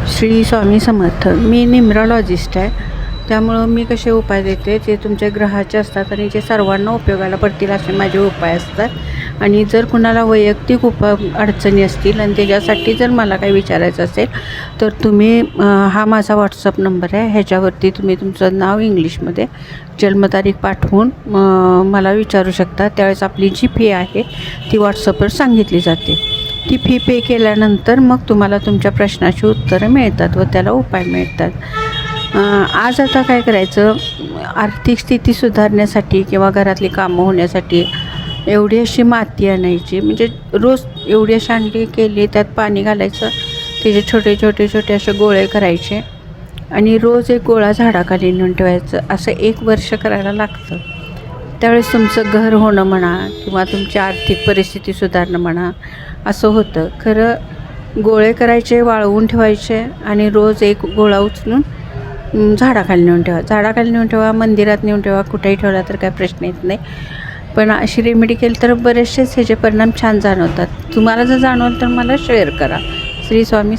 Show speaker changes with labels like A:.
A: श्री स्वामी समर्थ. मी numerologist आहे. त्यामुळं मी कसे उपाय देते ते तुमच्या ग्रहाचे असतात आणि जे सर्वांना उपयोगाला पडतील असे माझे उपाय असतात. आणि जर कुणाला वैयक्तिक अडचणी असतील आणि त्याच्यासाठी जर मला काही विचारायचं असेल तर तुम्ही हा माझा व्हॉट्सअप नंबर आहे, ह्याच्यावरती तुम्ही तुमचं नाव इंग्लिशमध्ये जन्मतारीख पाठवून मला विचारू शकता. त्यावेळेस आपली जी फी आहे ती व्हॉट्सअपवर सांगितली जाते. ती फी पे केल्यानंतर मग तुम्हाला तुमच्या प्रश्नाची उत्तरं मिळतात व त्याला उपाय मिळतात. आज आता काय करायचं, आर्थिक स्थिती सुधारण्यासाठी किंवा घरातली कामं होण्यासाठी एवढी अशी माती आणायची, म्हणजे रोज एवढी अशी अंडी केली, त्यात पाणी घालायचं, त्याचे छोटे छोटे छोटे असे गोळे करायचे आणि रोज एक गोळा झाडाखाली नेऊन ठेवायचं. असं 1 वर्ष करायला लागतं. त्यावेळेस तुमचं घर होणं म्हणा किंवा तुमची आर्थिक परिस्थिती सुधारणं म्हणा असं होतं. खरं गोळे करायचे, वाळवून ठेवायचे आणि रोज एक गोळा उचलून झाडाखाली नेऊन ठेवा. झाडाखाली नेऊन ठेवा, मंदिरात नेऊन ठेवा, कुठेही ठेवला तर काय प्रश्न येत नाही. पण अशी रेमेडी केली तर बरेचसेच ह्याचे परिणाम छान जाणवतात. तुम्हाला जर जाणवलं तर मला शेअर करा. श्री स्वामी